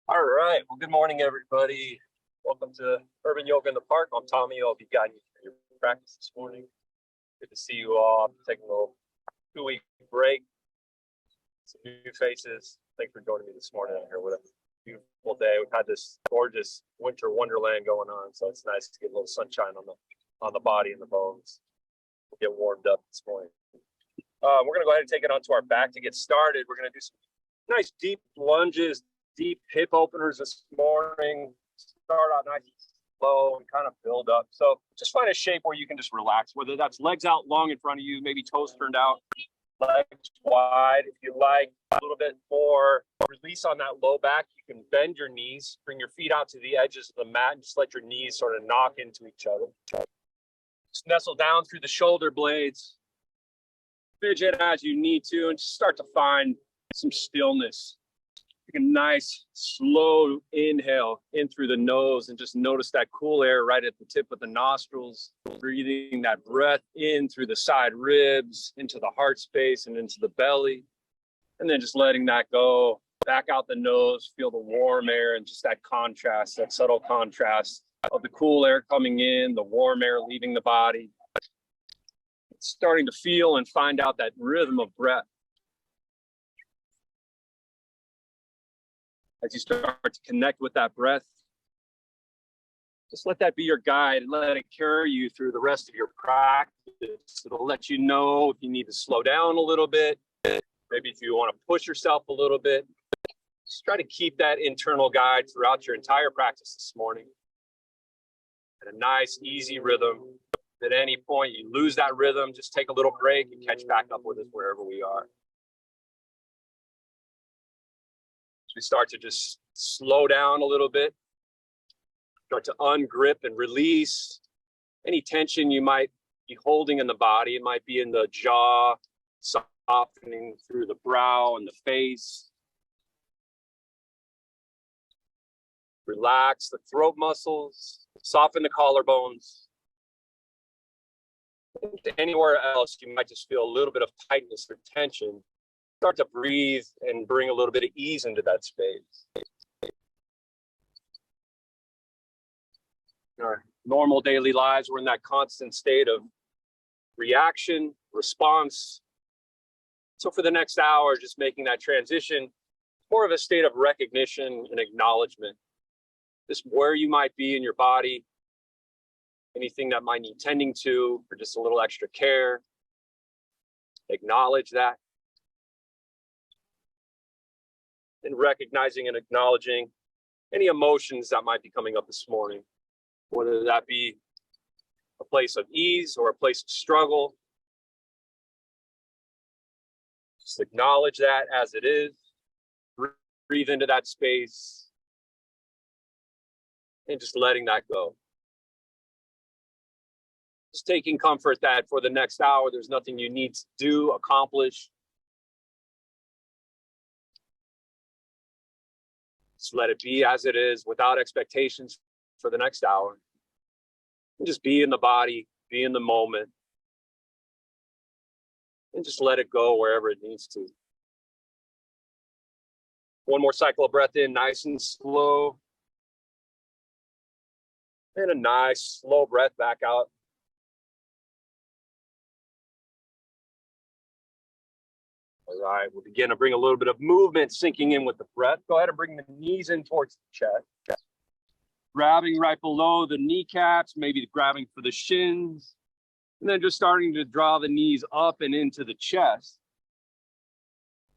All right. Well, good morning, everybody. Welcome to Urban Yoga in the Park. I'm Tommy. I'll be guiding you through your practice this morning. Good to see you all. Taking a little 2-week break. Some new faces. Thanks for joining me this morning out here. What a beautiful day. We've had this gorgeous winter wonderland going on, so it's nice to get a little sunshine on the body and the bones. We'll get warmed up this morning. We're going to go ahead and take it onto our back to get started. We're going to do some nice deep lunges, deep hip openers this morning. Start out nice and slow and kind of build up. So just find a shape where you can just relax, whether that's legs out long in front of you, maybe toes turned out, legs wide. If you like a little bit more release on that low back, you can bend your knees, bring your feet out to the edges of the mat, and just let your knees sort of knock into each other. Just nestle down through the shoulder blades. Fidget as you need to, and just start to find some stillness. Take a nice slow inhale in through the nose and just notice that cool air right at the tip of the nostrils. Breathing that breath in through the side ribs, into the heart space and into the belly. And then just letting that go back out the nose. Feel the warm air and just that contrast, that subtle contrast of the cool air coming in, the warm air leaving the body. Starting to feel and find out that rhythm of breath. As you start to connect with that breath, just let that be your guide and let it carry you through the rest of your practice. It'll let you know if you need to slow down a little bit, maybe if you want to push yourself a little bit. Just try to keep that internal guide throughout your entire practice this morning. At a nice, easy rhythm. At any point you lose that rhythm, just take a little break and catch back up with us wherever we are. We start to just slow down a little bit, start to ungrip and release any tension you might be holding in the body. It might be in the jaw, softening through the brow and the face. Relax the throat muscles, soften the collarbones. And anywhere else you might just feel a little bit of tightness or tension. Start to breathe and bring a little bit of ease into that space. In our normal daily lives, we're in that constant state of reaction, response. So for the next hour, just making that transition, more of a state of recognition and acknowledgement. Just where you might be in your body, anything that might need tending to, or just a little extra care. Acknowledge that. And recognizing and acknowledging any emotions that might be coming up this morning, whether that be a place of ease or a place of struggle. Just acknowledge that as it is. Breathe into that space and just letting that go. Just taking comfort that for the next hour, there's nothing you need to do, accomplish. Just let it be as it is without expectations for the next hour. And just be in the body, be in the moment. And just let it go wherever it needs to. One more cycle of breath in, nice and slow. And a nice slow breath back out. All right, we'll begin to bring a little bit of movement sinking in with the breath. Go ahead and bring the knees in towards the chest. Grabbing right below the kneecaps, maybe grabbing for the shins. And then just starting to draw the knees up and into the chest.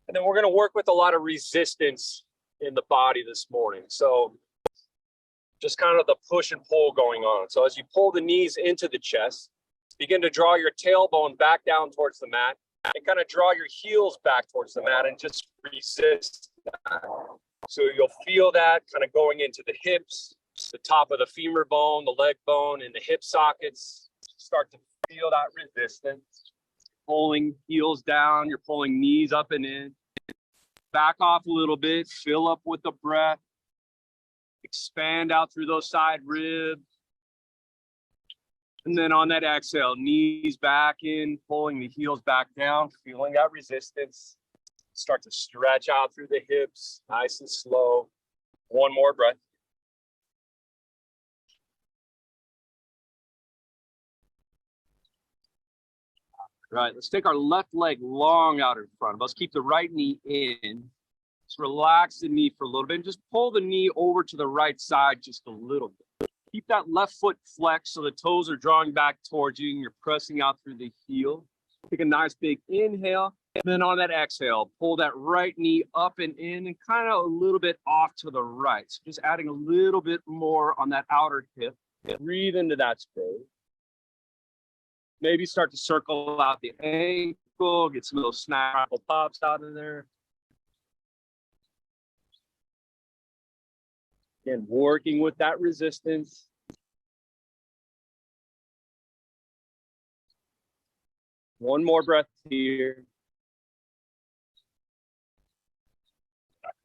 And then we're going to work with a lot of resistance in the body this morning. So just kind of the push and pull going on. So as you pull the knees into the chest, begin to draw your tailbone back down towards the mat. And kind of draw your heels back towards the mat and just resist that. So you'll feel that kind of going into the hips, the top of the femur bone, the leg bone, and the hip sockets. Start to feel that resistance. Pulling heels down, you're pulling knees up and in. Back off a little bit, fill up with the breath. Expand out through those side ribs. And then on that exhale, knees back in, pulling the heels back down, feeling that resistance. Start to stretch out through the hips, nice and slow. One more breath. Right, let's take our left leg long out in front of us. Keep the right knee in. Just relax the knee for a little bit and just pull the knee over to the right side just a little bit. Keep that left foot flexed so the toes are drawing back towards you and you're pressing out through the heel. Take a nice big inhale. And then on that exhale, pull that right knee up and in and kind of a little bit off to the right. So just adding a little bit more on that outer hip. Breathe into that space. Maybe start to circle out the ankle, get some little snap pops out in there. Again, working with that resistance. One more breath here.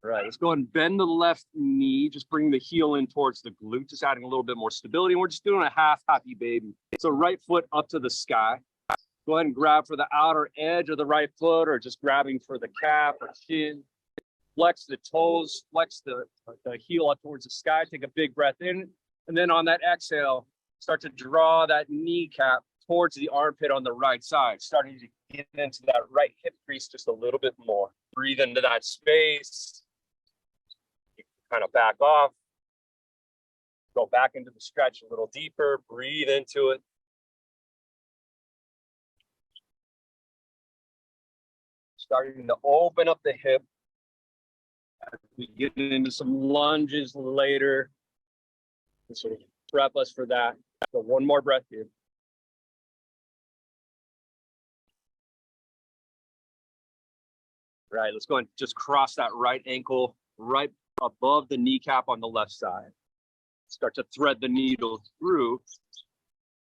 All right, let's go ahead and bend the left knee. Just bring the heel in towards the glute, just adding a little bit more stability. And we're just doing a half happy baby. So right foot up to the sky. Go ahead and grab for the outer edge of the right foot or just grabbing for the calf or shin. Flex the toes, flex the heel up towards the sky. Take a big breath in. And then on that exhale, start to draw that kneecap towards the armpit on the right side, starting to get into that right hip crease just a little bit more. Breathe into that space. Kind of back off. Go back into the stretch a little deeper. Breathe into it. Starting to open up the hip. As we get into some lunges later, to sort of prep us for that. So one more breath here. Right, let's go and just cross that right ankle right above the kneecap on the left side. Start to thread the needle through,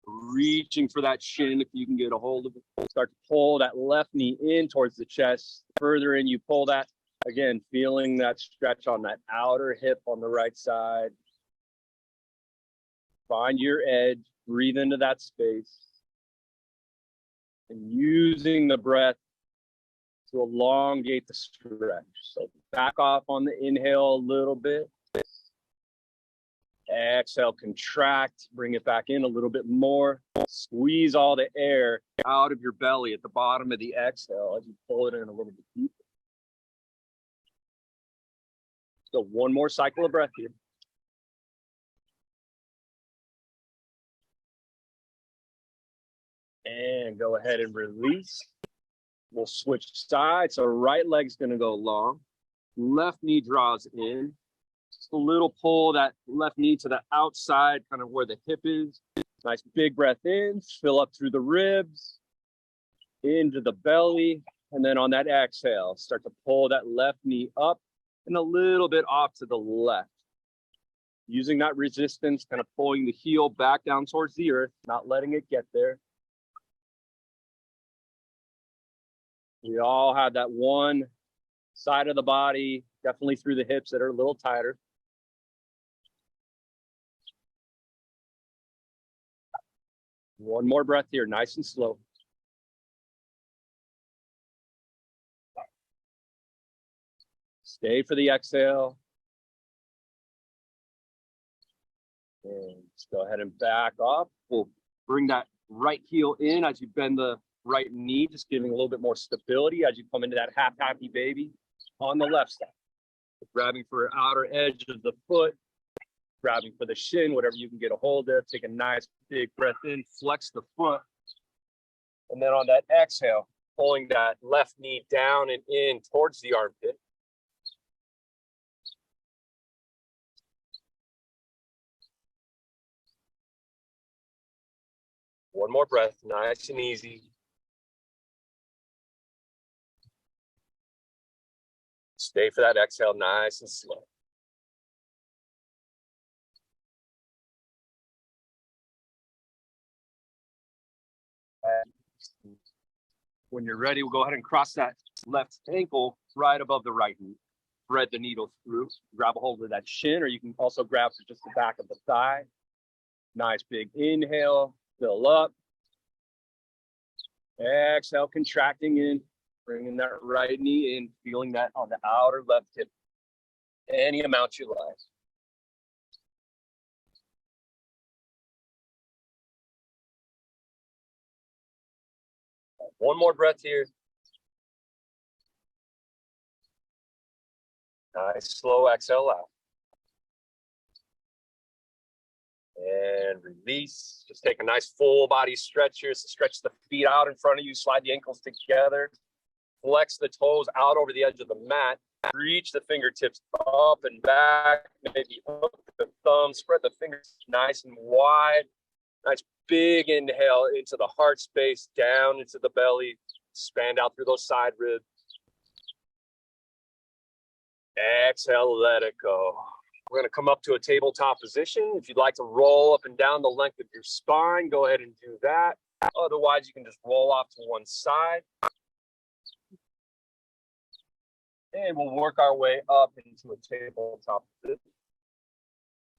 reaching for that shin if you can get a hold of it. Start to pull that left knee in towards the chest. Further in, you pull that. Again, feeling that stretch on that outer hip on the right side. Find your edge, breathe into that space. And using the breath to elongate the stretch. So back off on the inhale a little bit. Exhale, contract, bring it back in a little bit more. Squeeze all the air out of your belly at the bottom of the exhale as you pull it in a little bit deeper. So one more cycle of breath here. And go ahead and release. We'll switch sides. So right leg's going to go long. Left knee draws in. Just a little pull that left knee to the outside, kind of where the hip is. Nice big breath in. Fill up through the ribs. Into the belly. And then on that exhale, start to pull that left knee up and a little bit off to the left. Using that resistance, kind of pulling the heel back down towards the earth, not letting it get there. We all have that one side of the body, definitely through the hips, that are a little tighter. One more breath here, nice and slow. Stay for the exhale. And just go ahead and back off. We'll bring that right heel in as you bend the right knee, just giving a little bit more stability as you come into that half happy baby on the left side. Grabbing for outer edge of the foot, grabbing for the shin, whatever you can get a hold of. Take a nice big breath in, flex the foot. And then on that exhale, pulling that left knee down and in towards the armpit. One more breath, nice and easy. Stay for that exhale, nice and slow. When you're ready, we'll go ahead and cross that left ankle right above the right knee. Thread the needle through, grab a hold of that shin, or you can also grab for just the back of the thigh. Nice big inhale, fill up. Exhale, contracting in, bringing that right knee in, feeling that on the outer left hip. Any amount you like. One more breath here. Nice, slow exhale out. And release. Just take a nice full body stretch here. So stretch the feet out in front of you. Slide the ankles together. Flex the toes out over the edge of the mat. Reach the fingertips up and back. Maybe hook the thumb. Spread the fingers nice and wide. Nice big inhale into the heart space. Down into the belly. Expand out through those side ribs. Exhale, let it go. We're going to come up to a tabletop position. If you'd like to roll up and down the length of your spine, go ahead and do that. Otherwise, you can just roll off to one side. And we'll work our way up into a tabletop position.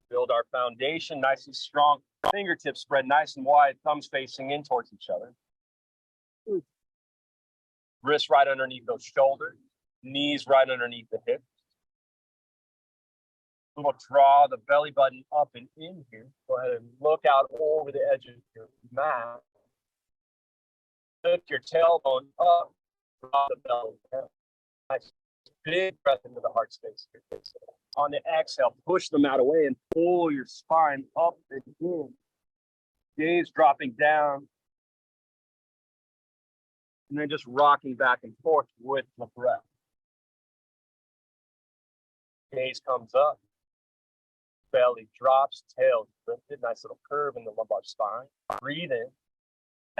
Build our foundation nice and strong. Fingertips spread nice and wide, thumbs facing in towards each other. Wrists right underneath those shoulders. Knees right underneath the hips. We'll draw the belly button up and in here. Go ahead and look out over the edge of your mat. Lift your tailbone up. Draw the belly down. Nice big breath into the heart space. On the exhale, push the mat away and pull your spine up and in. Gaze dropping down. And then just rocking back and forth with the breath. Gaze comes up. Belly drops, tail lifted, nice little curve in the lumbar spine. Breathe in,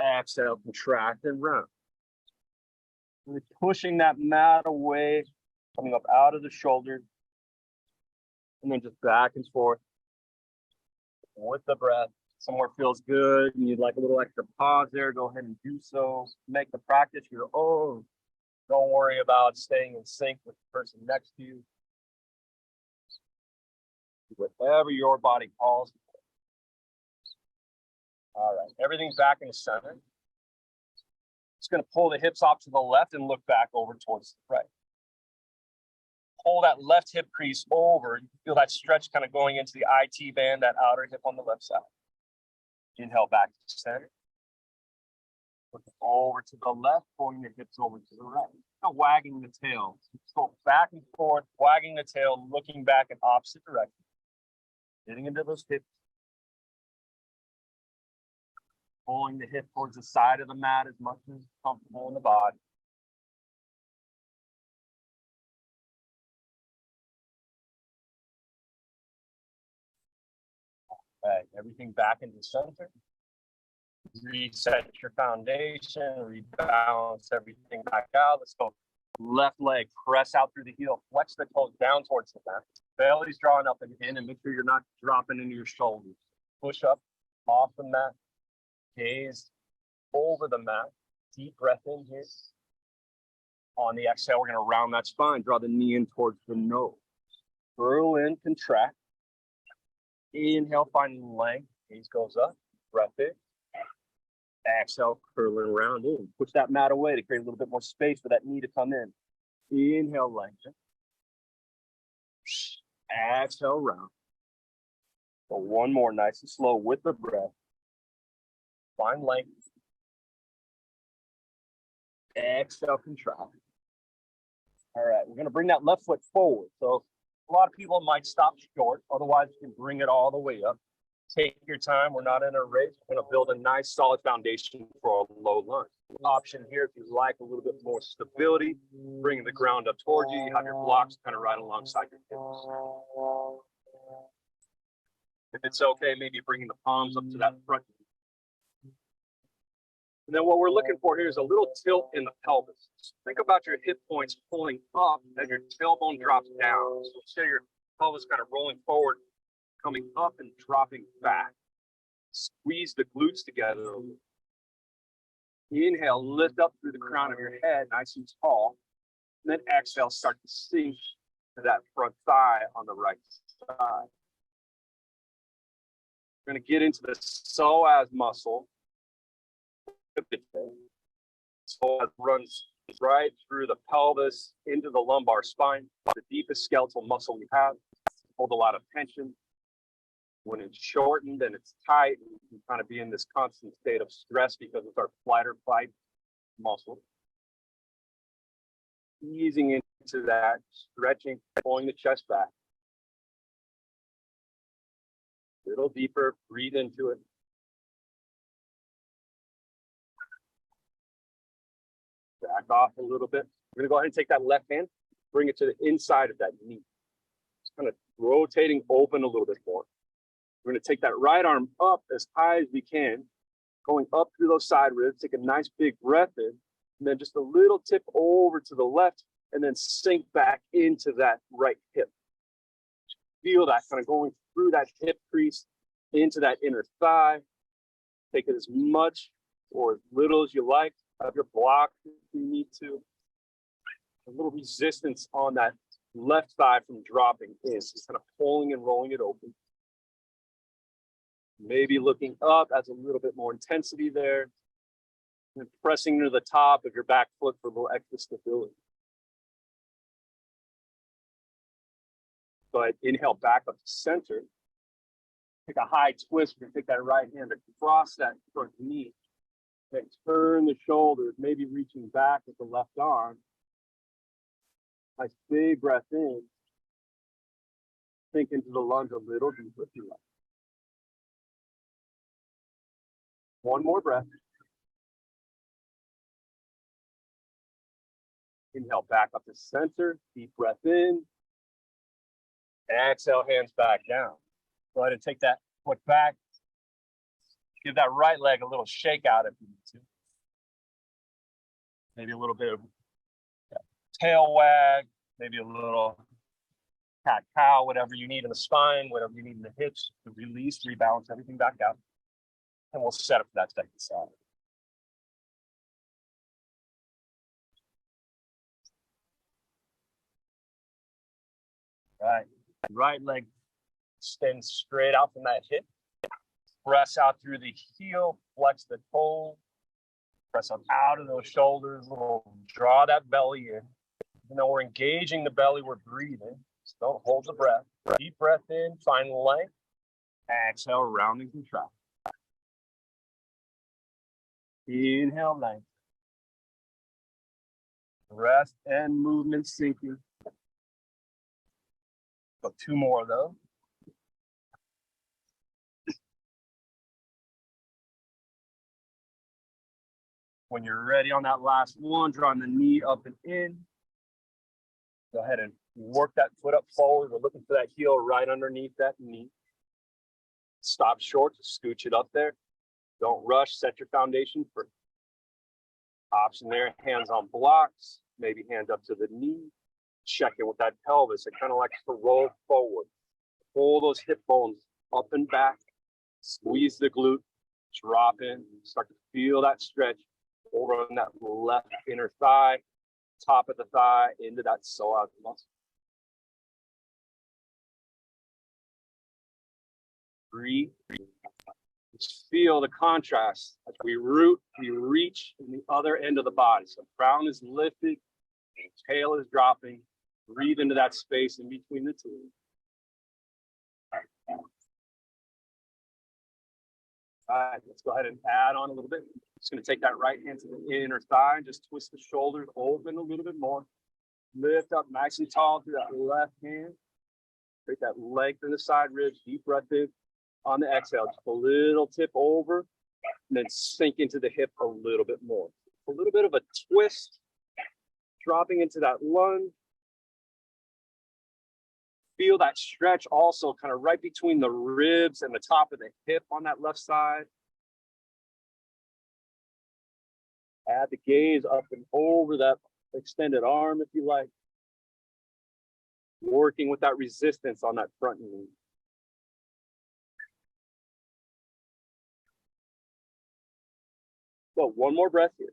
exhale, contract and round. Really pushing that mat away, coming up out of the shoulders, and then just back and forth with the breath. Somewhere feels good and you'd like a little extra pause there, go ahead and do so. Make the practice your own. Don't worry about staying in sync with the person next to you. Whatever your body calls. All right, everything's back in the center. Just going to pull the hips off to the left and look back over towards the right. Pull that left hip crease over. You can feel that stretch kind of going into the IT band, that outer hip on the left side. Inhale back to the center. Look over to the left, pulling the hips over to the right. Now wagging the tail. Just go back and forth, wagging the tail, looking back in opposite direction. Getting into those hips. Pulling the hip towards the side of the mat as much as comfortable in the body. Okay, everything back into the center. Reset your foundation, rebalance everything back out. Let's go. Left leg, press out through the heel, flex the toes down towards the mat. Belly's drawing up and in, and make sure you're not dropping into your shoulders. Push up off the mat, gaze over the mat. Deep breath in here. On the exhale, we're going to round that spine. Draw the knee in towards the nose. Curl in, contract. Inhale, find length. Gaze goes up. Breath in. Exhale, curling around in. Push that mat away to create a little bit more space for that knee to come in. Inhale, lengthen. Exhale, round. So one more, nice and slow with the breath. Find length. Exhale, contract. All right, we're going to bring that left foot forward. So a lot of people might stop short. Otherwise, you can bring it all the way up. Take your time. We're not in a race. We're going to build a nice, solid foundation for a low lunge. Option here, if you like a little bit more stability, bring the ground up towards you. You have your blocks kind of right alongside your hips. If it's okay, maybe bringing the palms up to that front. And then what we're looking for here is a little tilt in the pelvis. Think about your hip points pulling up as your tailbone drops down. So say your pelvis kind of rolling forward, coming up and dropping back. Squeeze the glutes together. Inhale, lift up through the crown of your head, nice and tall. And then exhale, start to sink to that front thigh on the right side. We're going to get into the psoas muscle. Psoas runs right through the pelvis into the lumbar spine, the deepest skeletal muscle we have. Hold a lot of tension. When it's shortened and it's tight, we can kind of be in this constant state of stress because it's our flight or fight muscle. Easing into that, stretching, pulling the chest back. A little deeper, breathe into it. Back off a little bit. We're gonna go ahead and take that left hand, bring it to the inside of that knee. Just kind of rotating open a little bit more. We're gonna take that right arm up as high as we can, going up through those side ribs, take a nice big breath in, and then just a little tip over to the left, and then sink back into that right hip. Feel that kind of going through that hip crease into that inner thigh. Take it as much or as little as you like. Have your block if you need to. A little resistance on that left thigh from dropping in. Just kind of pulling and rolling it open. Maybe looking up, adds a little bit more intensity there. And pressing into the top of your back foot for a little extra stability. Go ahead, inhale back up to center. Take a high twist. You're gonna take that right hand across that front knee. Then turn the shoulders, maybe reaching back with the left arm. Nice big breath in. Sink into the lunge a little deeper if you like. One more breath. Inhale back up to center. Deep breath in. Exhale, hands back down. Go ahead and take that foot back. Give that right leg a little shake out if you need to. Maybe a little bit of tail wag, maybe a little cat cow, whatever you need in the spine, whatever you need in the hips to release, rebalance everything back out. And we'll set up for that second side. Right. Right leg extends straight out from that hip. Press out through the heel, flex the toe, press up out of those shoulders, draw that belly in. Even though we're engaging the belly, we're breathing. So don't hold the breath. Deep breath in, find length. Exhale, rounding contract. Inhale, length. Rest and movement sinking. Got two more of those. When you're ready on that last one, drawing the knee up and in. Go ahead and work that foot up forward. We're looking for that heel right underneath that knee. Stop short, just scooch it up there. Don't rush, set your foundation for option there. Hands on blocks, maybe hand up to the knee. Check in with that pelvis. It kind of likes to roll forward. Pull those hip bones up and back. Squeeze the glute. Drop in. Start to feel that stretch over on that left inner thigh, top of the thigh, into that psoas muscle. Breathe. Just feel the contrast as we root, we reach in the other end of the body. So crown is lifted, tail is dropping. Breathe into that space in between the two. All right, let's go ahead and add on a little bit. Just going to take that right hand to the inner thigh and just twist the shoulders open a little bit more. Lift up nice and tall through that left hand. Create that length in the side ribs. Deep breath in. On the exhale, just a little tip over, and then sink into the hip a little bit more. A little bit of a twist, dropping into that lunge. Feel that stretch also kind of right between the ribs and the top of the hip on that left side. Add the gaze up and over that extended arm if you like. Working with that resistance on that front knee. So one more breath here.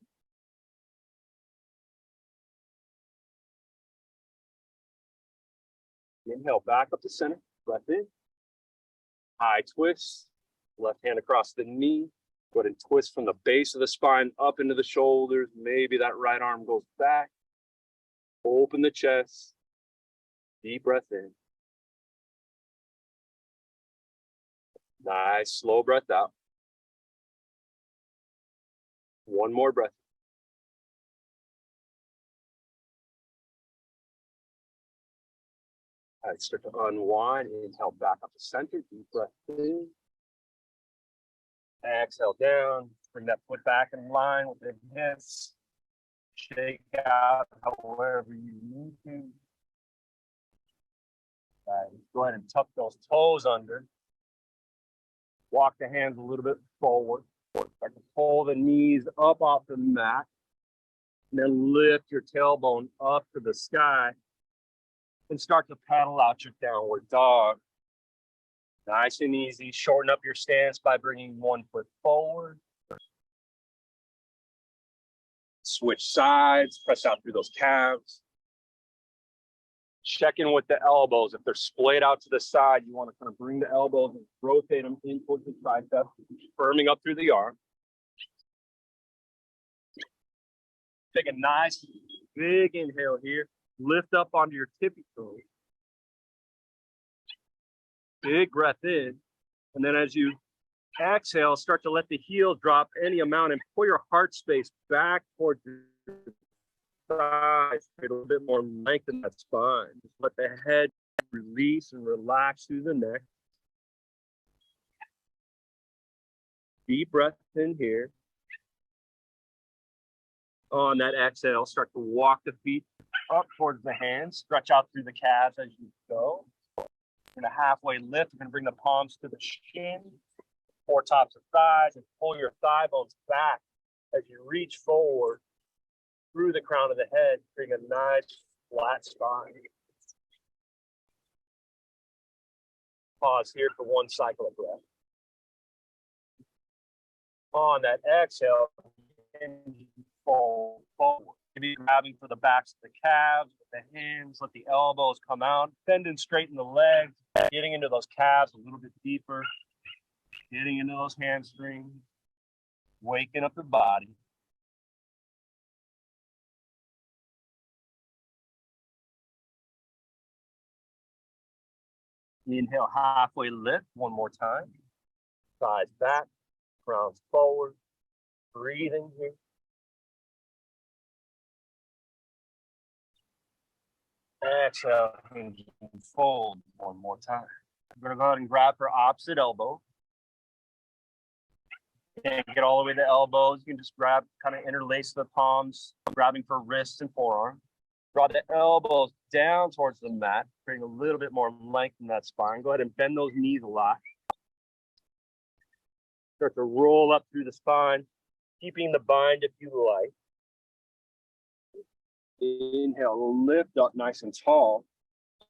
Inhale back up to center. Breath in. High twist. Left hand across the knee. Go ahead and twist from the base of the spine up into the shoulders. Maybe that right arm goes back. Open the chest. Deep breath in. Nice, slow breath out. One more breath. All right, start to unwind. Inhale back up to center. Deep breath in. Exhale down. Bring that foot back in line with the hips. Shake out however you need to. All right, go ahead and tuck those toes under. Walk the hands a little bit forward. Start to pull the knees up off the mat. And then lift your tailbone up to the sky. And start to paddle out your downward dog. Nice and easy. Shorten up your stance by bringing one foot forward. Switch sides. Press out through those calves. Check in with the elbows. If they're splayed out to the side, you want to kind of bring the elbows and rotate them in towards the tricep, firming up through the arm. Take a nice big inhale here. Lift up onto your tippy toes. Big breath in. And then as you exhale, start to let the heel drop any amount and pull your heart space back towards your thighs. Create a little bit more length in that spine. Just let the head release and relax through the neck. Deep breath in here. On that exhale, start to walk the feet up towards the hands. Stretch out through the calves as you go. In a halfway lift, you're going to bring the palms to the shin, four tops of thighs, and pull your thigh bones back as you reach forward through the crown of the head, creating a nice flat spine. Pause here for one cycle of breath. On that exhale, fold forward. Maybe grabbing for the backs of the calves with the hands, let the elbows come out, bend and straighten the legs, getting into those calves a little bit deeper, getting into those hamstrings, waking up the body. Inhale, halfway lift, one more time. Thighs back, crowns forward, breathing here. Exhale, hinge and fold one more time. I'm going to go ahead and grab for opposite elbow. And get all the way to the elbows. You can just grab, kind of interlace the palms, grabbing for wrists and forearm. Draw the elbows down towards the mat, creating a little bit more length in that spine. Go ahead and bend those knees a lot. Start to roll up through the spine, keeping the bind if you like. Inhale, lift up nice and tall.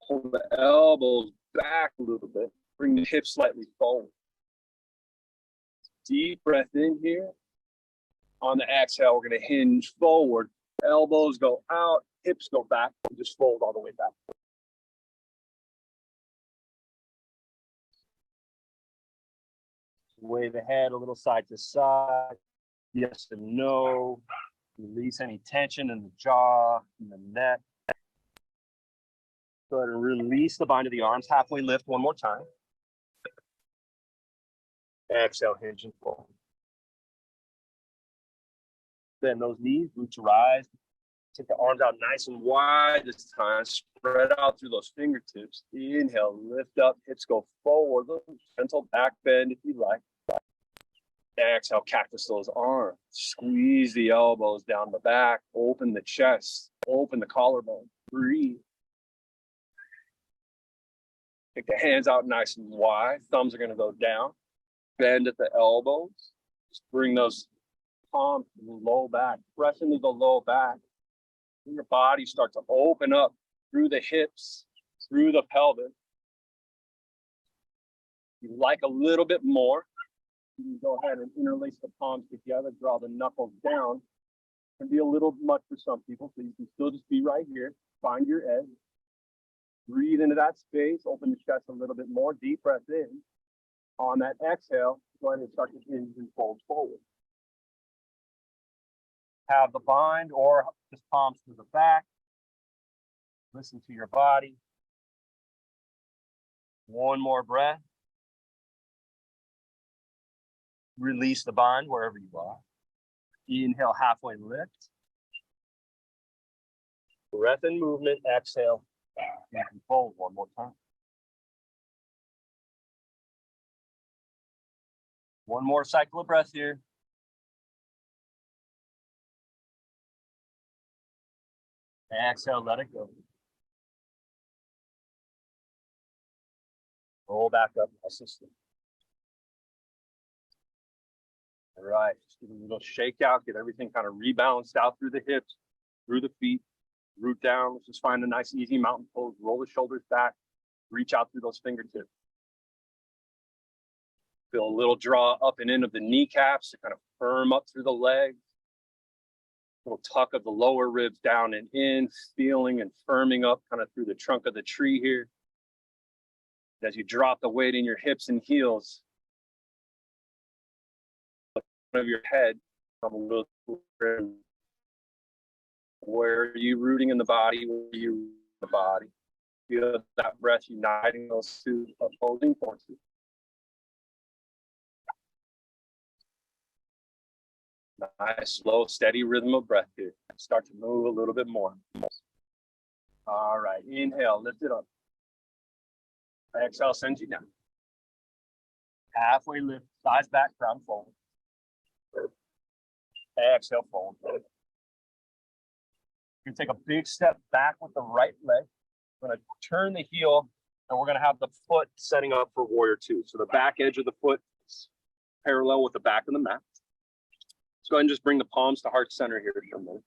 Pull the elbows back a little bit. Bring the hips slightly forward. Deep breath in here. On the exhale, we're going to hinge forward. Elbows go out, hips go back, and just fold all the way back. Wave the head a little side to side. Yes and no. Release any tension in the jaw, in the neck. Go ahead and release the bind of the arms. Halfway lift one more time. Exhale, hinge and fold. Bend those knees, root to rise. Take the arms out nice and wide this time. Spread out through those fingertips. Inhale, lift up, hips go forward. Gentle back bend if you like. Exhale, cactus those arms. Squeeze the elbows down the back. Open the chest. Open the collarbone. Breathe. Take the hands out nice and wide. Thumbs are going to go down. Bend at the elbows. Just bring those palms to the low back. Press into the low back. Your body start to open up through the hips, through the pelvis. If you like a little bit more, you can go ahead and interlace the palms together, draw the knuckles down. It can be a little much for some people, so you can still just be right here. Find your edge. Breathe into that space, open the chest a little bit more, deep breath in. On that exhale, go ahead and start to hinge and fold forward. Have the bind or just palms to the back. Listen to your body. One more breath. Release the bind wherever you are. Inhale, halfway lift. Breath and movement, exhale, back and fold one more time. One more cycle of breath here. Exhale, let it go. Roll back up, assistant. All right, just give a little shake out, get everything kind of rebalanced out through the hips, through the feet, root down. Let's just find a nice, easy mountain pose. Roll the shoulders back, reach out through those fingertips. Feel a little draw up and in of the kneecaps to kind of firm up through the legs. Little tuck of the lower ribs down and in, feeling and firming up kind of through the trunk of the tree here. As you drop the weight in your hips and heels, of your head, come a little. Where are you rooting in the body? Where are you rooting in the body? Feel that breath uniting those two opposing forces. Nice, slow, steady rhythm of breath here. Start to move a little bit more. All right, inhale, lift it up. Exhale, sends you down. Halfway lift, thighs back, crown forward. Exhale, fold. You take a big step back with the right leg. We're going to turn the heel, and we're going to have the foot setting up for warrior two. So the back edge of the foot is parallel with the back of the mat. Let's go ahead and just bring the palms to heart center here for a minute.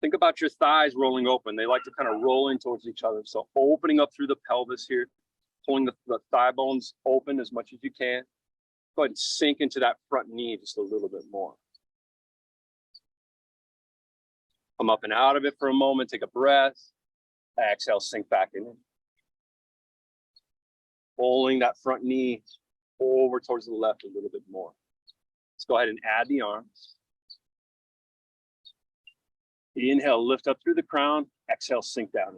Think about your thighs rolling open. They like to kind of roll in towards each other. So opening up through the pelvis here, pulling the thigh bones open as much as you can. Go ahead and sink into that front knee just a little bit more. Come up and out of it for a moment. Take a breath. Exhale, sink back in. Pulling that front knee over towards the left a little bit more. Let's go ahead and add the arms. Inhale, lift up through the crown. Exhale, sink down.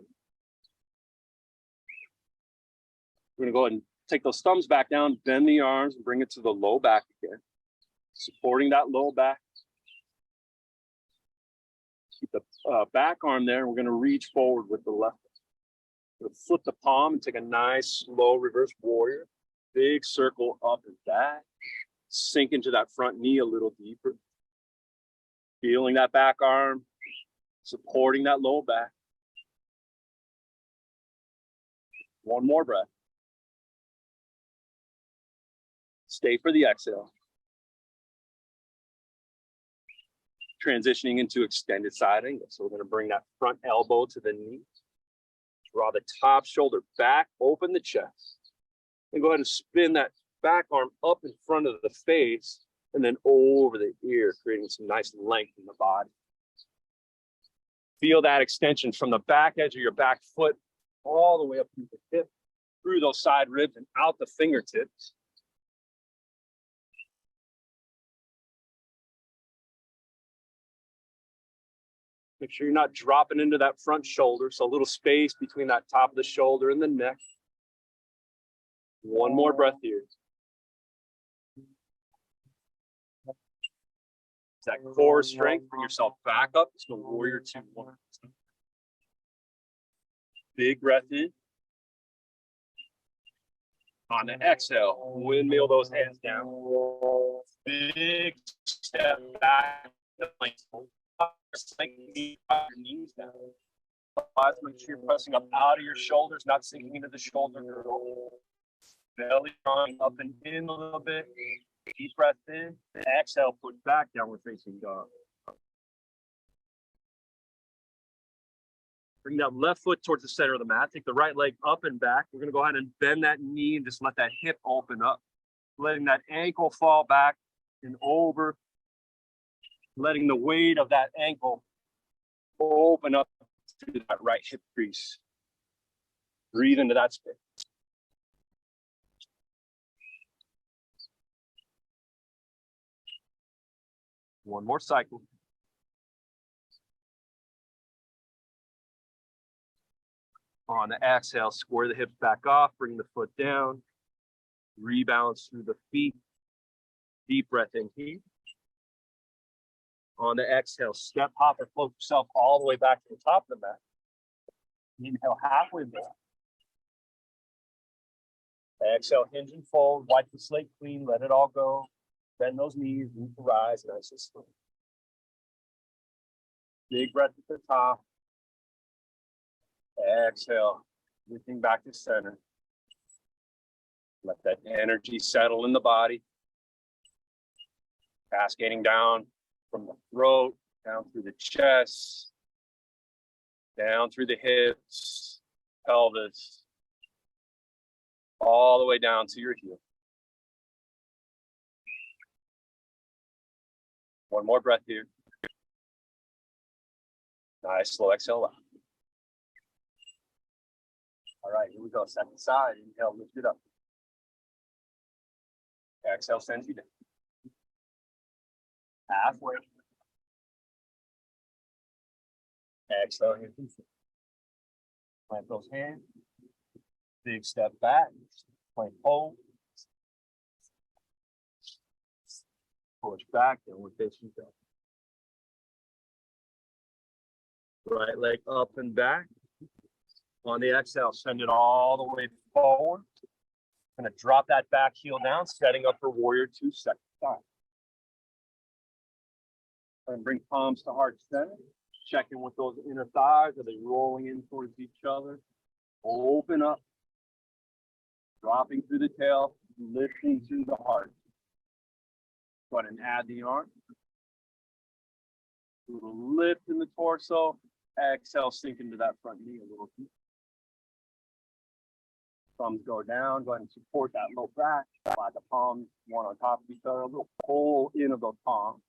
We're going to go ahead and take those thumbs back down, bend the arms, and bring it to the low back again. Supporting that low back. Keep the back arm there. We're going to reach forward with the left. We're going to flip the palm and take a nice, slow reverse warrior. Big circle up and back. Sink into that front knee a little deeper. Feeling that back arm. Supporting that low back. One more breath. Stay for the exhale. Transitioning into extended side angle. So we're going to bring that front elbow to the knee. Draw the top shoulder back, open the chest. And go ahead and spin that back arm up in front of the face and then over the ear, creating some nice length in the body. Feel that extension from the back edge of your back foot all the way up through the hip, through those side ribs and out the fingertips. Make sure you're not dropping into that front shoulder. So a little space between that top of the shoulder and the neck. One more breath here. That core strength, bring yourself back up. Let's go warrior two, one. Big breath in. On the exhale, windmill those hands down. Big step back. Your knees down. Make sure you're pressing up out of your shoulders, not sinking into the shoulder girdle. Belly drawing up and in a little bit. Deep breath in. Exhale, put back, downward facing dog. Bring that left foot towards the center of the mat. Take the right leg up and back. We're going to go ahead and bend that knee and just let that hip open up. Letting that ankle fall back and over. Letting the weight of that ankle open up to that right hip crease. Breathe into that space. One more cycle. On the exhale, square the hips back off, bring the foot down, rebalance through the feet. Deep breath in here. On the exhale, step, hop, or float yourself all the way back to the top of the mat. Inhale halfway back. Exhale, hinge and fold, wipe the slate clean, let it all go. Bend those knees, root to rise, nice and slow. Big breath at the top. Exhale, lifting back to center. Let that energy settle in the body. Cascading down from the throat, down through the chest, down through the hips, pelvis, all the way down to your heel. One more breath here. Nice, slow exhale out. All right, here we go. Second side. Inhale, lift it up. Exhale, sends you down. Halfway. Exhale, here. Plant those hands. Big step back. Plank hold. Push back, and we're facing down. Right leg up and back. On the exhale, send it all the way forward. Going to drop that back heel down, setting up for warrior two, second side. And bring palms to heart center. Check in with those inner thighs. Are they rolling in towards each other? Open up. Dropping through the tail, lifting through the heart. Go ahead and add the arm. A little lift in the torso. Exhale, sink into that front knee a little deeper. Thumbs go down. Go ahead and support that low back. Slide the palms one on top of each other. A little pull in of those palms.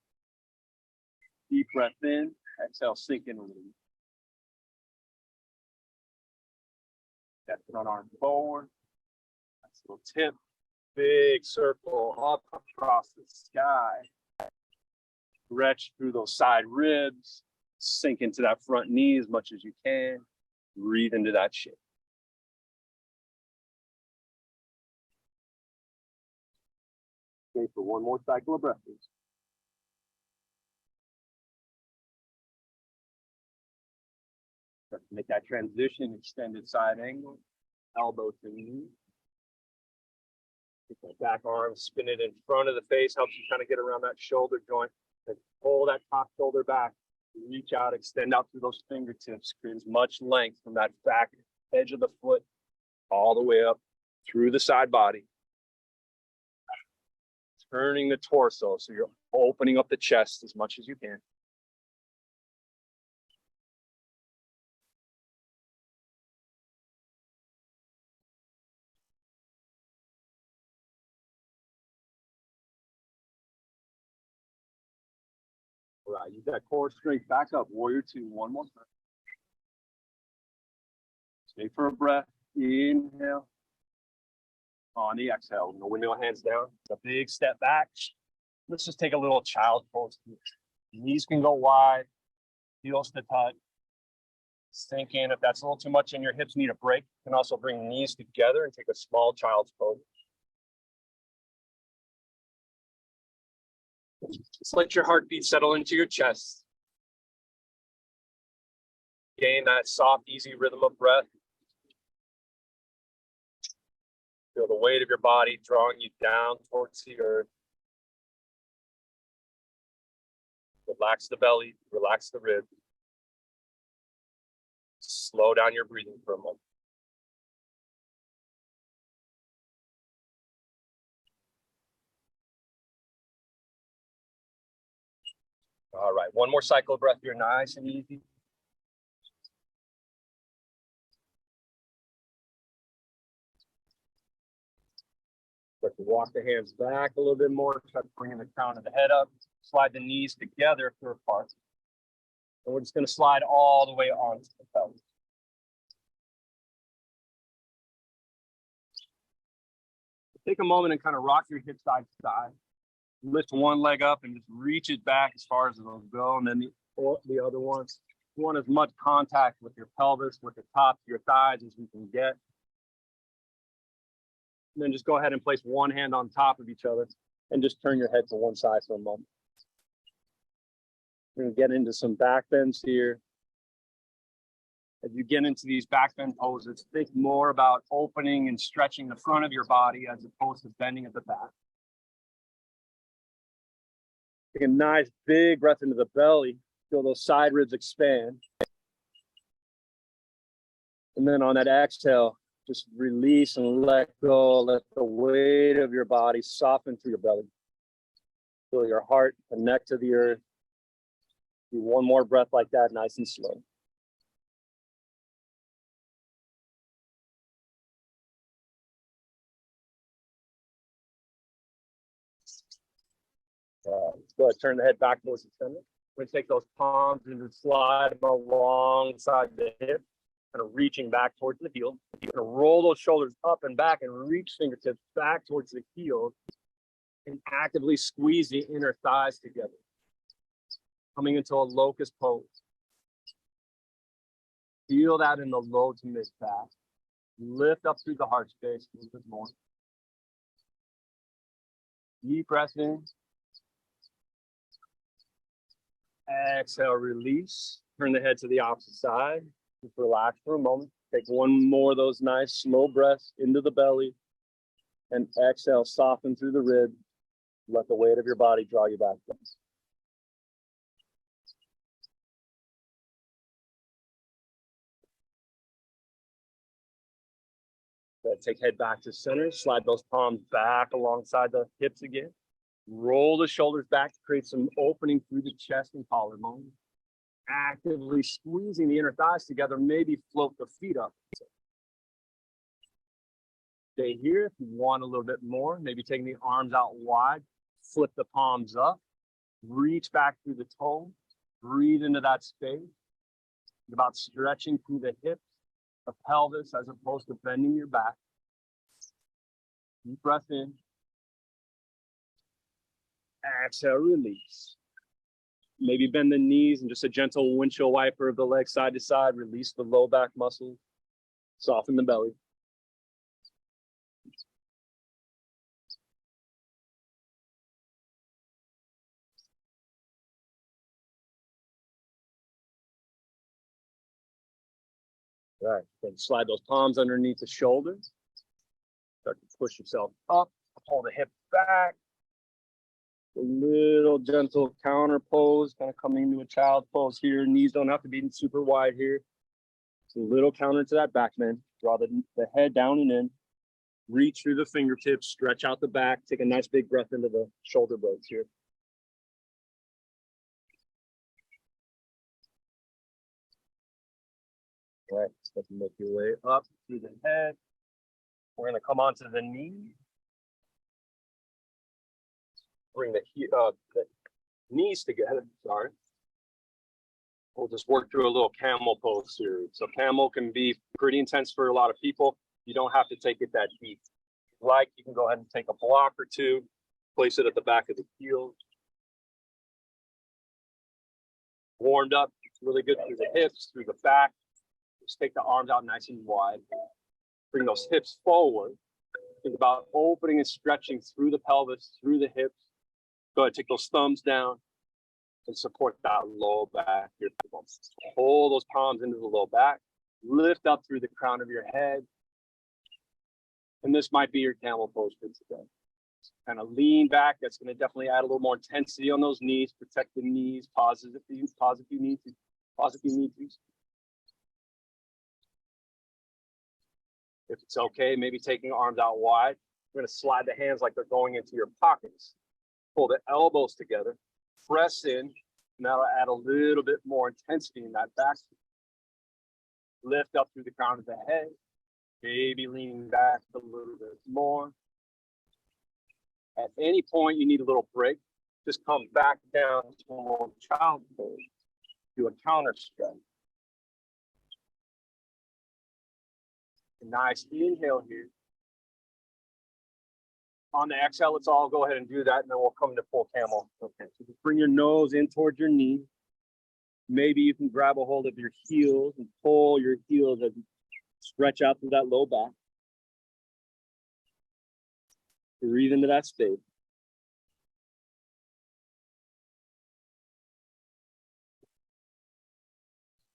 Deep breath in. Exhale, sink in a little. That front arm forward. Nice little tip. Big circle up across the sky. Stretch through those side ribs. Sink into that front knee as much as you can. Breathe into that shape. Okay, for one more cycle of breath, please. Make that transition, extended side angle, elbow to knee. Take that back arm, spin it in front of the face, helps you kind of get around that shoulder joint. And pull that top shoulder back. Reach out, extend out through those fingertips. Create as much length from that back edge of the foot all the way up through the side body. Turning the torso so you're opening up the chest as much as you can. All right, use that core strength back up. Warrior two, one more time. Stay for a breath. Inhale. On the exhale, no windmill hands down. It's a big step back. Let's just take a little child pose. Knees can go wide, heels to touch. Sink in. If that's a little too much and your hips need a break, you can also bring knees together and take a small child's pose. Just let your heartbeat settle into your chest. Gain that soft, easy rhythm of breath. Feel the weight of your body drawing you down towards the earth. Relax the belly, relax the ribs. Slow down your breathing for a moment. All right, one more cycle of breath here, nice and easy. Start to walk the hands back a little bit more. Start bringing the crown of the head up. Slide the knees together if they're apart. And we're just going to slide all the way onto the pelvis. Take a moment and kind of rock your hips side to side. Lift one leg up and just reach it back as far as it'll go. And then the other one. You want as much contact with your pelvis, with the top of your thighs as we can get. And then just go ahead and place one hand on top of each other and just turn your head to one side for a moment. We're going to get into some back bends here. As you get into these back bend poses, think more about opening and stretching the front of your body as opposed to bending at the back. Take a nice big breath into the belly. Feel those side ribs expand. And then on that exhale, just release and let go. Let the weight of your body soften through your belly. Feel your heart connect to the earth. Do one more breath like that, nice and slow. Let's go ahead, turn the head back towards the center. We're going to take those palms and just slide them alongside the hip, kind of reaching back towards the heel. You're going to roll those shoulders up and back and reach fingertips back towards the heel and actively squeeze the inner thighs together. Coming into a locust pose. Feel that in the low to mid back. Lift up through the heart space a little bit more. Deep breath in. Exhale, release. Turn the head to the opposite side. Just relax for a moment. Take one more of those nice slow breaths into the belly. And exhale, soften through the rib. Let the weight of your body draw you back down. Good. Take head back to center. Slide those palms back alongside the hips again. Roll the shoulders back to create some opening through the chest and collarbone. Actively squeezing the inner thighs together. Maybe float the feet up. Stay here if you want a little bit more. Maybe taking the arms out wide. Flip the palms up. Reach back through the toe. Breathe into that space. It's about stretching through the hips, the pelvis, as opposed to bending your back. Deep breath in. Exhale, release. Maybe bend the knees and just a gentle windshield wiper of the legs side to side. Release the low back muscles. Soften the belly. All right, then slide those palms underneath the shoulders. Start to push yourself up. Pull the hips back. A little gentle counter pose, kind of coming into a child pose here. Knees don't have to be super wide here. It's a little counter to that back bend. Draw the head down and in. Reach through the fingertips, stretch out the back. Take a nice big breath into the shoulder blades here. All right, start to make your way up through the head. We're going to come onto the knee. Bring the knees together, sorry. We'll just work through a little camel pose series. So camel can be pretty intense for a lot of people. You don't have to take it that deep. If you like, you can go ahead and take a block or two, place it at the back of the heel. Warmed up, really good through the hips, through the back. Just take the arms out nice and wide. Bring those hips forward. Think about opening and stretching through the pelvis, through the hips. Go ahead, take those thumbs down and support that low back. Pull those palms into the low back. Lift up through the crown of your head. And this might be your camel pose for today. Kind of lean back. That's going to definitely add a little more intensity on those knees. Protect the knees. Pause if you need to. Pause if you need to. If it's okay, maybe taking arms out wide. We're going to slide the hands like they're going into your pockets. Pull the elbows together, press in, and that'll add a little bit more intensity in that back. Lift up through the crown of the head, maybe leaning back a little bit more. At any point you need a little break, just come back down to a little child pose. Do a counter stretch. A nice inhale here. On the exhale, let's all go ahead and do that, and then we'll come to full camel. Okay, so just bring your nose in towards your knee. Maybe you can grab a hold of your heels and pull your heels as you stretch out through that low back. Breathe into that space.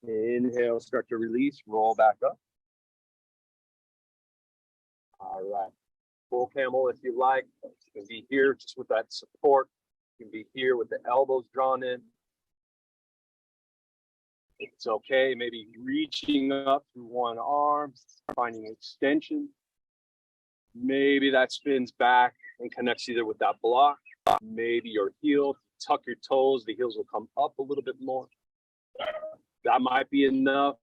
Inhale, start to release, roll back up. All right. Full camel if you like. You can be here just with that support. You can be here with the elbows drawn in. It's okay, maybe reaching up through one arm, finding extension. Maybe that spins back and connects either with that block, maybe your heel. Tuck your toes, the heels will come up a little bit more. That might be enough.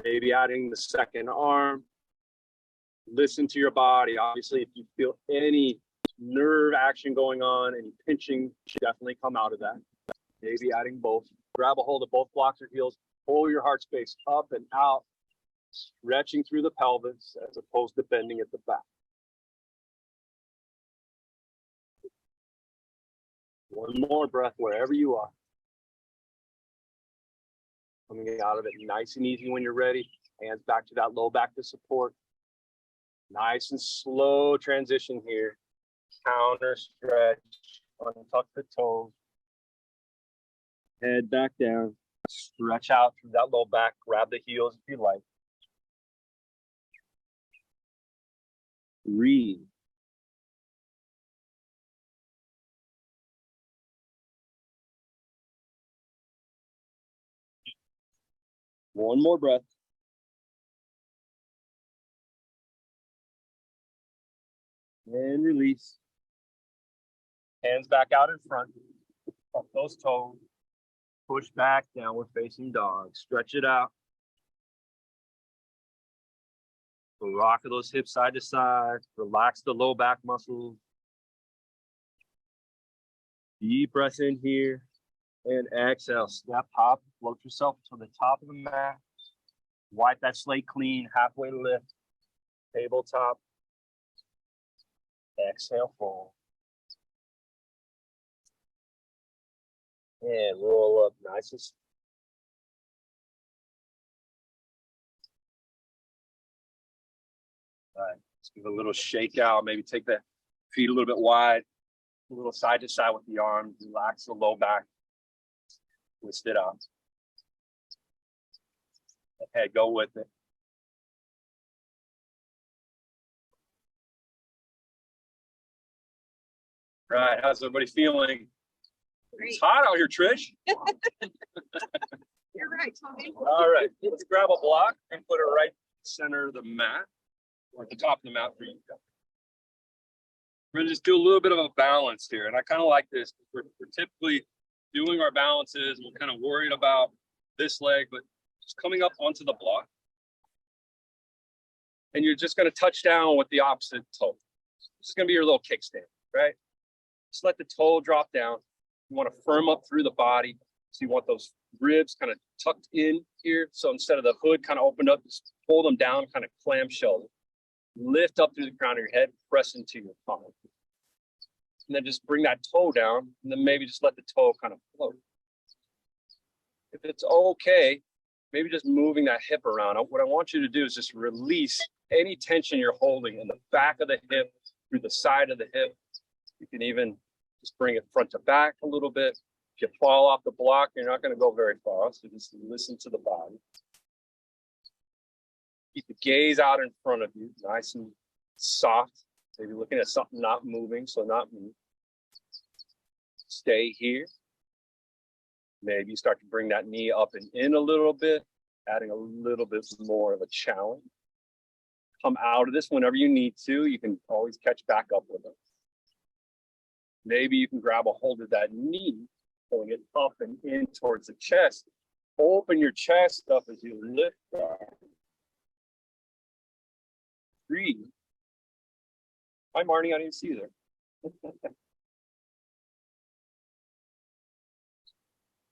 Maybe adding the second arm. Listen to your body. Obviously, if you feel any nerve action going on, any pinching, definitely come out of that. Maybe adding both. Grab a hold of both blocks or heels. Pull your heart space up and out, stretching through the pelvis as opposed to bending at the back. One more breath wherever you are. Coming out of it nice and easy when you're ready. Hands back to that low back to support. Nice and slow transition here. Counter stretch, untuck the toes. Head back down. Stretch out through that low back. Grab the heels if you like. Breathe. One more breath. And release. Hands back out in front. Up those toes. Push back, downward facing dog. Stretch it out. Rock those hips side to side. Relax the low back muscles. Deep breath in here. And exhale. Step hop. Float yourself to the top of the mat. Wipe that slate clean. Halfway lift. Tabletop. Exhale, fold. And roll up nice and slow. All right, let's give a little shake out. Maybe take the feet a little bit wide, a little side to side with the arms. Relax the low back. Twist it out. Okay, go with it. Right, how's everybody feeling? Great. It's hot out here, Trish. You're right, Tommy. All right, let's grab a block and put it right center of the mat, or at the top of the mat for you. We're gonna just do a little bit of a balance here, and I kind of like this. We're typically doing our balances, we're kind of worried about this leg, but just coming up onto the block. And you're just gonna touch down with the opposite toe. This is gonna be your little kickstand, right? Just let the toe drop down. You want to firm up through the body. So you want those ribs kind of tucked in here. So instead of the hood kind of opened up, just pull them down, kind of clamshell. Lift up through the crown of your head, press into your palm. And then just bring that toe down, and then maybe just let the toe kind of float. If it's okay, maybe just moving that hip around. What I want you to do is just release any tension you're holding in the back of the hip, through the side of the hip. You can even just bring it front to back a little bit. If you fall off the block, you're not going to go very far. So just listen to the body. Keep the gaze out in front of you, nice and soft. Maybe looking at something not moving, so not move. Stay here. Maybe start to bring that knee up and in a little bit, adding a little bit more of a challenge. Come out of this whenever you need to. You can always catch back up with it. Maybe you can grab a hold of that knee, pulling it up and in towards the chest. Open your chest up as you lift up. Breathe. Hi, Marnie. I didn't see you there.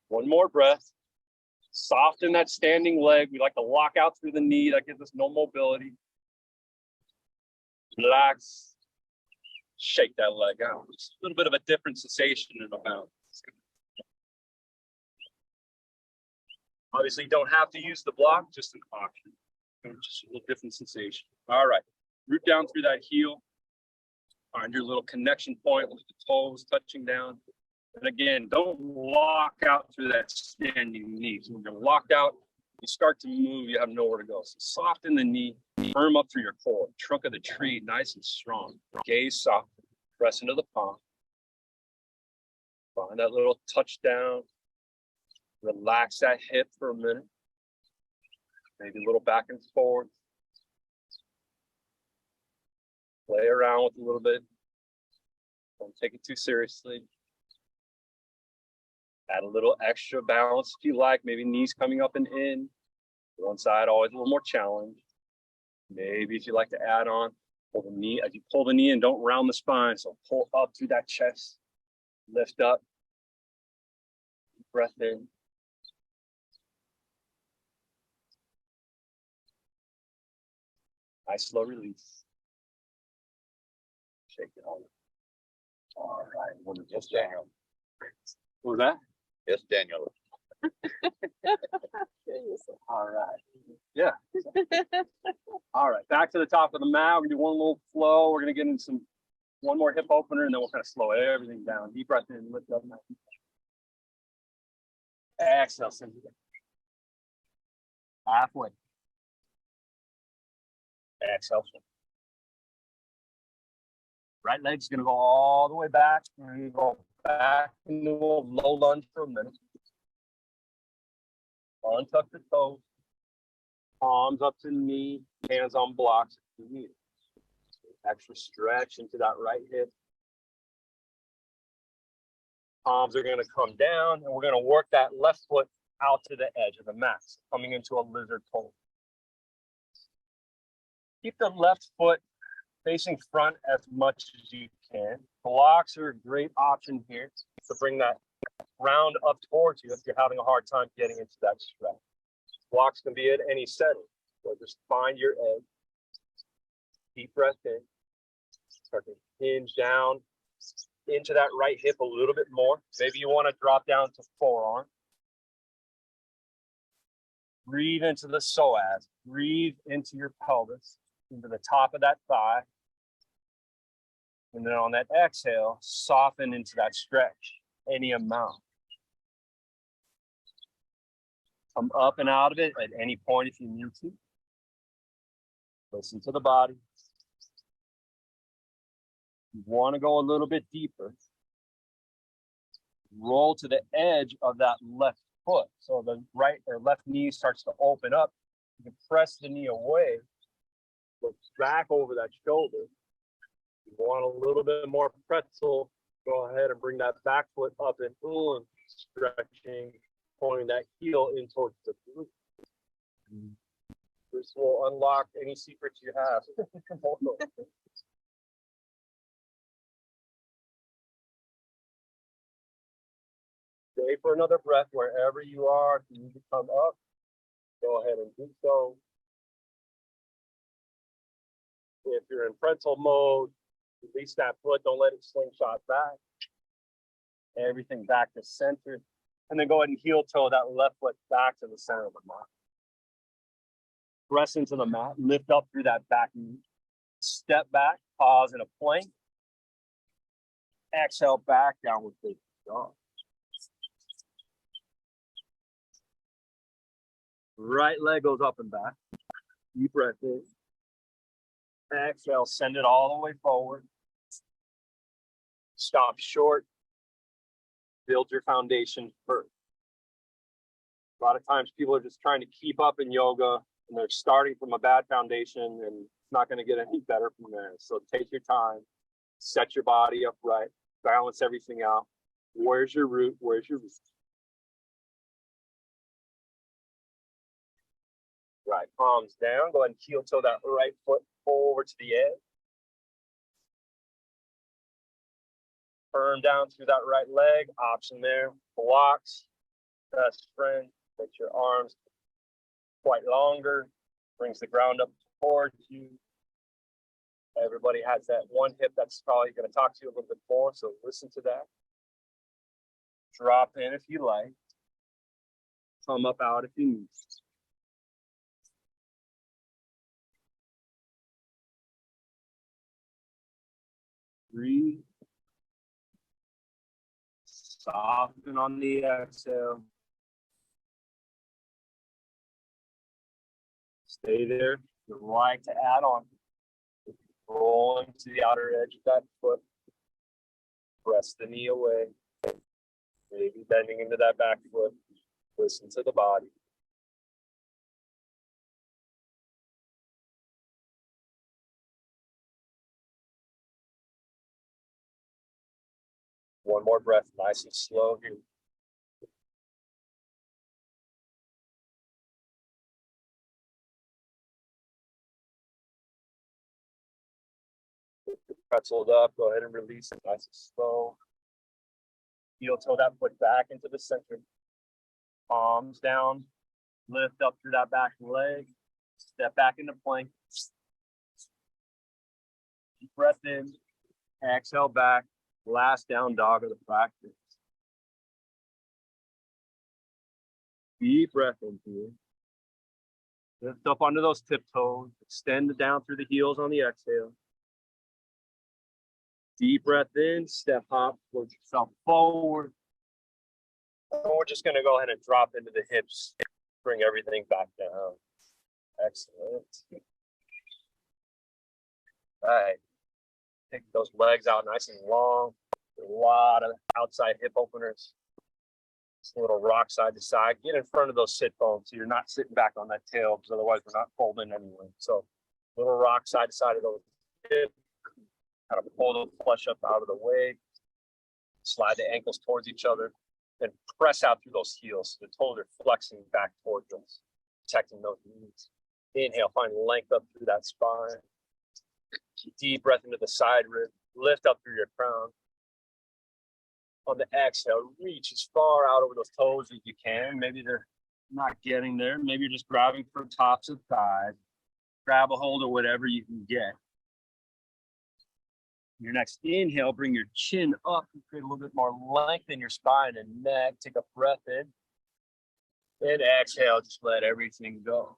One more breath. Soften that standing leg. We like to lock out through the knee. That gives us no mobility. Relax. shake that leg out. Just a little bit of a different sensation in a bounce. Obviously, you don't have to use the block, just an option. Just a little different sensation. All right, root down through that heel. Find your little connection point with the toes touching down. And again, don't lock out through that standing knee. So when you're locked out, you start to move, you have nowhere to go. So soften the knee, firm up through your core. Trunk of the tree, nice and strong. Gaze soft, press into the palm. Find that little touchdown. Relax that hip for a minute. Maybe a little back and forth. Play around with a little bit. Don't take it too seriously. Add a little extra balance if you like. Maybe knees coming up and in. One side always a little more challenge. Maybe if you like to add on, pull the knee. As you pull the knee in, don't round the spine. So pull up through that chest. Lift up. Deep breath in. Nice slow release. Shake it on. All right. Yes, Daniel. What was that? Yes, Daniel. All right. Yeah. All right. Back to the top of the mat. We're gonna do one little flow. We're gonna get into one more hip opener, and then we'll kind of slow everything down. Deep breath in, lift up. Exhale, send it down. Halfway. Exhale. Right leg's gonna go all the way back. We're gonna go back into a low lunge for a minute. Untuck the toes. Palms up to the knee. Hands on blocks. Extra stretch into that right hip. Palms are gonna come down, and we're gonna work that left foot out to the edge of the mat, coming into a lizard pose. Keep the left foot facing front as much as you can. Blocks are a great option here to bring that round up towards you if you're having a hard time getting into that stretch. Blocks can be at any setting, so just find your edge. Deep breath in. Start to hinge down into that right hip a little bit more. Maybe you want to drop down to forearm. Breathe into the psoas. Breathe into your pelvis, into the top of that thigh. And then on that exhale, soften into that stretch, any amount. Come up and out of it at any point if you need to. Listen to the body. You want to go a little bit deeper. Roll to the edge of that left foot. So the right or left knee starts to open up. You can press the knee away. Look back over that shoulder. You want a little bit more pretzel, go ahead and bring that back foot up and stretching, pointing that heel in towards the glute. This will unlock any secrets you have. Stay for another breath wherever you are. If you need to come up, go ahead and do so. If you're in pretzel mode, release that foot, don't let it slingshot back. Everything back to center. And then go ahead and heel toe that left foot back to the center of the mat. Press into the mat, lift up through that back knee. Step back, pause in a plank. Exhale back, downward facing dog. Right leg goes up and back. Deep breath in. Exhale, send it all the way forward. Stop short. Build your foundation first. A lot of times people are just trying to keep up in yoga and they're starting from a bad foundation and it's not going to get any better from there. So take your time, set your body up right, balance everything out. Where's your root? Where's your root? Right, palms down. Go ahead and heel toe that right foot over to the edge. Firm down through that right leg. Option there. Blocks. Best friend. Make your arms quite longer. Brings the ground up towards you. Everybody has that one hip that's probably going to talk to you a little bit more, so listen to that. Drop in if you like. Come up out if you need. Breathe. Soften on the exhale. Stay there. You'd like to add on. Roll into the outer edge of that foot. Press the knee away. Maybe bending into that back foot. Listen to the body. One more breath, nice and slow here. Pretzeled up, go ahead and release it nice and slow. Heel toe that foot back into the center. Palms down, lift up through that back leg, step back into plank. Deep breath in, exhale back, last down dog of the practice. Deep breath in here. Lift up onto those tiptoes, extend down through the heels on the exhale. Deep breath in, step hop, push yourself forward. And we're just going to go ahead and drop into the hips, bring everything back down. Excellent. All right. Take those legs out nice and long. A lot of outside hip openers. Just a little rock side to side. Get in front of those sit bones so you're not sitting back on that tail, because otherwise we're not folding anyway. So little rock side to side of those hips. Kind of pull the flesh up out of the way. Slide the ankles towards each other. Then press out through those heels. The toes are flexing back towards us, protecting those knees. Inhale, find length up through that spine. Deep breath into the side rib. Lift up through your crown. On the exhale, reach as far out over those toes as you can. Maybe they're not getting there. Maybe you're just grabbing for tops of thighs. Grab a hold of whatever you can get. Your next inhale, bring your chin up and create a little bit more length in your spine and neck. Take a breath in. And exhale, just let everything go.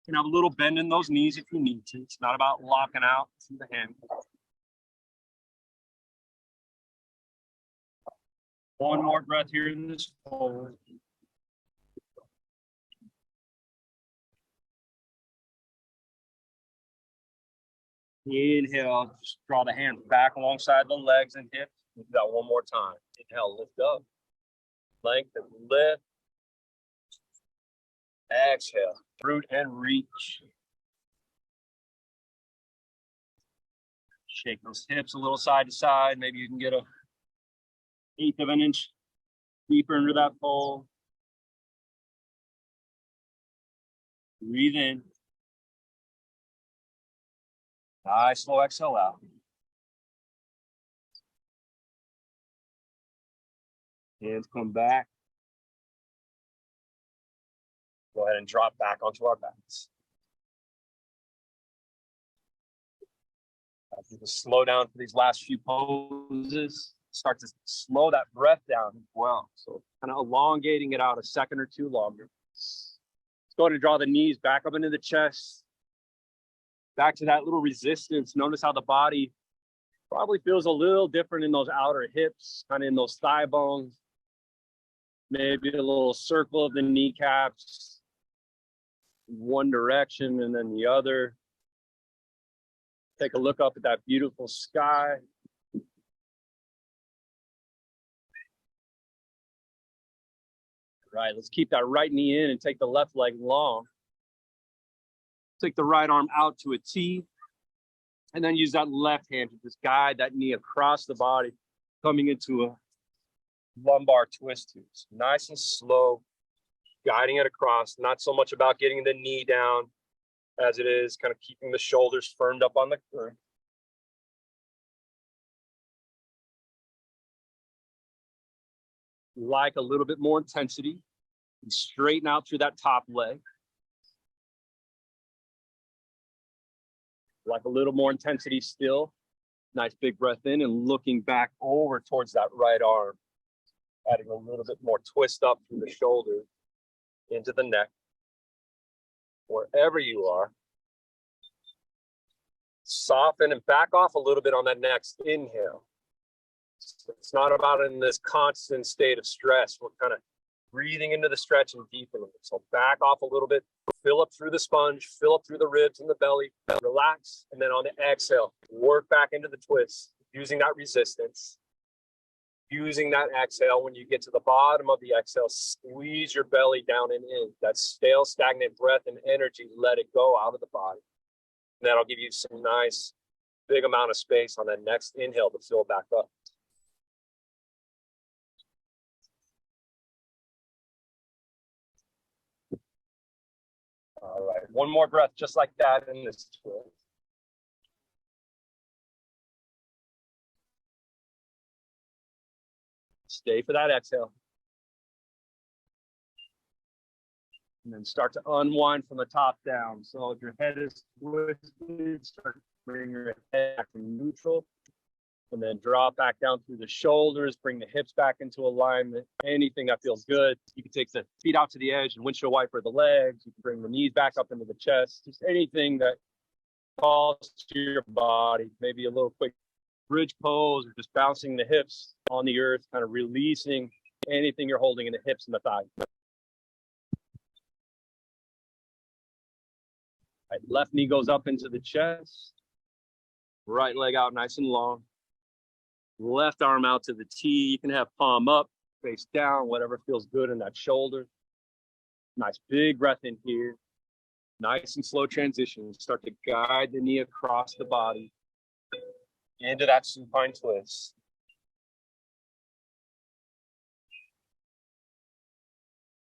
You can have a little bend in those knees if you need to. It's not about locking out through the hand. One more breath here in this fold. Inhale, just draw the hands back alongside the legs and hips. Do that one more time. Inhale, lift up. Lengthen, lift. Exhale, root and reach. Shake those hips a little side to side. Maybe you can get a 1/8 of an inch deeper into that fold. Breathe in. Nice, slow exhale out. Hands come back. Go ahead and drop back onto our backs. As we slow down for these last few poses, start to slow that breath down as well. So kind of elongating it out a second or two longer. Let's go ahead and draw the knees back up into the chest. Back to that little resistance. Notice how the body probably feels a little different in those outer hips, kind of in those thigh bones. Maybe a little circle of the kneecaps, one direction and then the other. Take a look up at that beautiful sky. Right, let's keep that right knee in and take the left leg long. Take the right arm out to a T, and then use that left hand to just guide that knee across the body, coming into a lumbar twist. Nice and slow, guiding it across. Not so much about getting the knee down as it is kind of keeping the shoulders firmed up on the earth. Like a little bit more intensity, and straighten out through that top leg. like a little more intensity still. Nice big breath in and looking back over towards that right arm. Adding a little bit more twist up through the shoulder into the neck. Wherever you are. Soften and back off a little bit on that next inhale. It's not about in this constant state of stress. We're kind of breathing into the stretch and deepening it. So back off a little bit, fill up through the sponge, fill up through the ribs and the belly, relax. And then on the exhale, work back into the twist, using that resistance, using that exhale. When you get to the bottom of the exhale, squeeze your belly down and in. That stale, stagnant breath and energy, let it go out of the body. And that'll give you some nice big amount of space on that next inhale to fill back up. All right, one more breath just like that in this twist. Stay for that exhale. And then start to unwind from the top down. So if your head is twisted, start to bring your head back to neutral. And then drop back down through the shoulders, bring the hips back into alignment. Anything that feels good. You can take the feet out to the edge and windshield wiper the legs. You can bring the knees back up into the chest. Just anything that calls to your body. Maybe a little quick bridge pose or just bouncing the hips on the earth, kind of releasing anything you're holding in the hips and the thighs. Right, left knee goes up into the chest. Right leg out nice and long. Left arm out to the T. You can have palm up, face down, whatever feels good in that shoulder. Nice big breath in here. Nice and slow transition. Start to guide the knee across the body into that supine twist.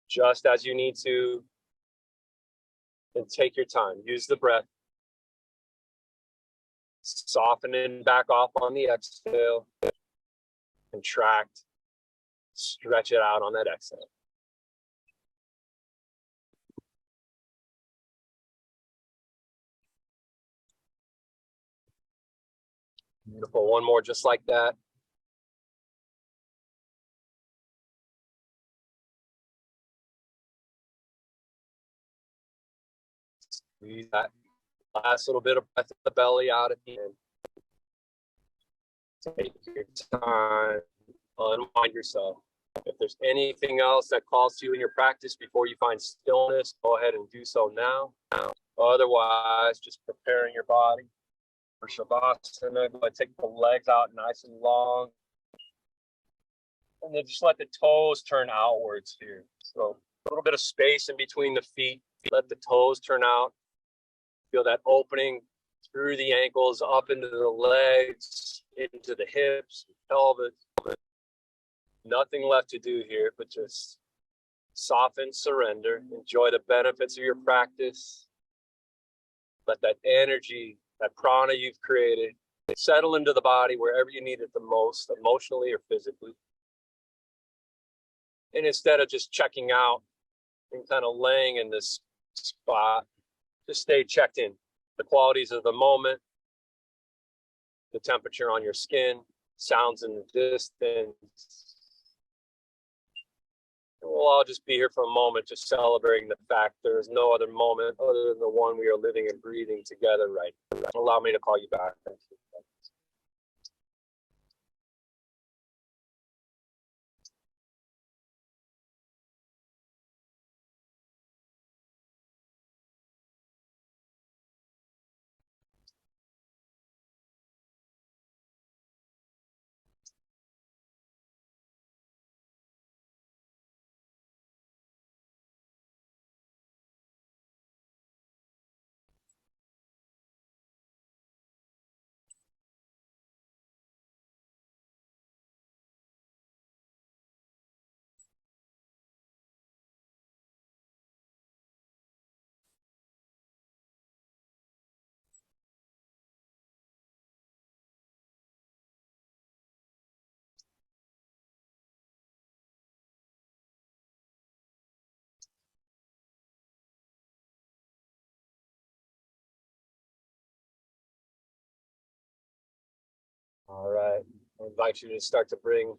Just as you need to, and take your time. Use the breath. Soften and back off on the exhale. Contract. Stretch it out on that exhale. Beautiful. One more just like that. Squeeze that last little bit of breath in the belly out at the end. Take your time. Unwind yourself. If there's anything else that calls to you in your practice before you find stillness, go ahead and do so now. Otherwise, just preparing your body for Shavasana. Go ahead, take the legs out nice and long. And then just let the toes turn outwards here. So a little bit of space in between the feet. Let the toes turn out. Feel that opening through the ankles, up into the legs, into the hips, pelvis. Nothing left to do here, but just soften, surrender, enjoy the benefits of your practice. Let that energy, that prana you've created, settle into the body wherever you need it the most, emotionally or physically. And instead of just checking out and kind of laying in this spot, just stay checked in. The qualities of the moment, the temperature on your skin, sounds in the distance. We'll all just be here for a moment, just celebrating the fact there is no other moment other than the one we are living and breathing together right now. Allow me to call you back. Thank you. All right. I invite you to start to bring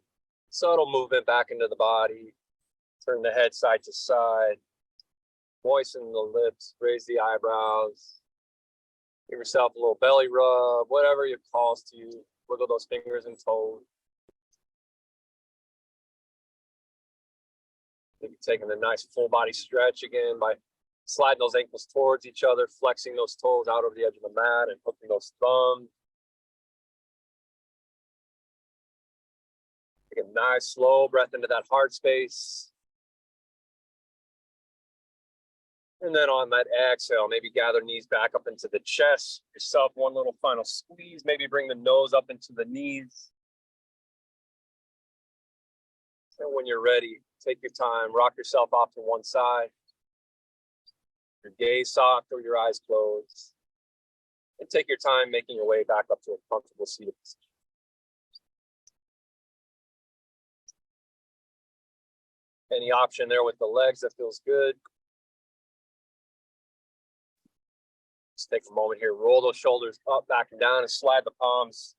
subtle movement back into the body. Turn the head side to side. Moisten the lips. Raise the eyebrows. Give yourself a little belly rub. Whatever it calls to you. Wiggle those fingers and toes. Maybe taking a nice full body stretch again by sliding those ankles towards each other, flexing those toes out over the edge of the mat and hooking those thumbs. Take a nice slow breath into that heart space. And then on that exhale, maybe gather knees back up into the chest. Yourself one little final squeeze. Maybe bring the nose up into the knees. And when you're ready, take your time. Rock yourself off to one side. Your gaze soft or your eyes closed. And take your time making your way back up to a comfortable seated position. Any option there with the legs that feels good. Just take a moment here. Roll those shoulders up, back, and down, and slide the palms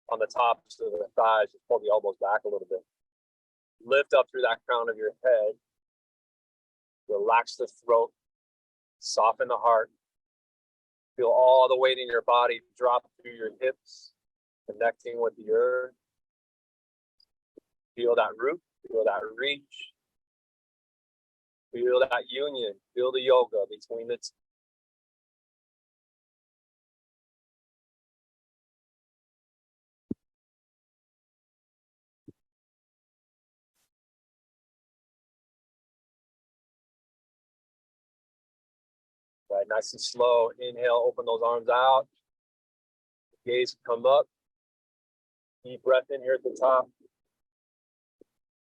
on the tops of the thighs. Just pull the elbows back a little bit. Lift up through that crown of your head. Relax the throat. Soften the heart. Feel all the weight in your body drop through your hips, connecting with the earth. Feel that root. Feel that reach. Feel that union. Feel the yoga between the two. Right, nice and slow. Inhale, open those arms out. Gaze come up. Deep breath in here at the top.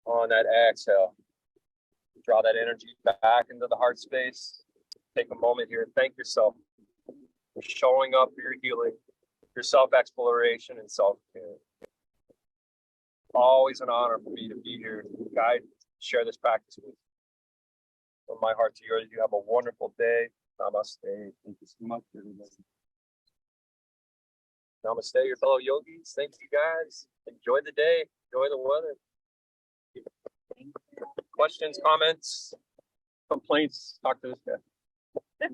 On that exhale, draw that energy back into the heart space. Take a moment here and thank yourself for showing up for your healing, your self-exploration and self-care. Always an honor for me to be here to guide, share this practice with you. From my heart to yours, you have a wonderful day. Namaste. Thank you so much, everybody. Namaste, your fellow yogis. Thank you, guys. Enjoy the day. Enjoy the weather. Questions, comments, complaints, talk to this guy.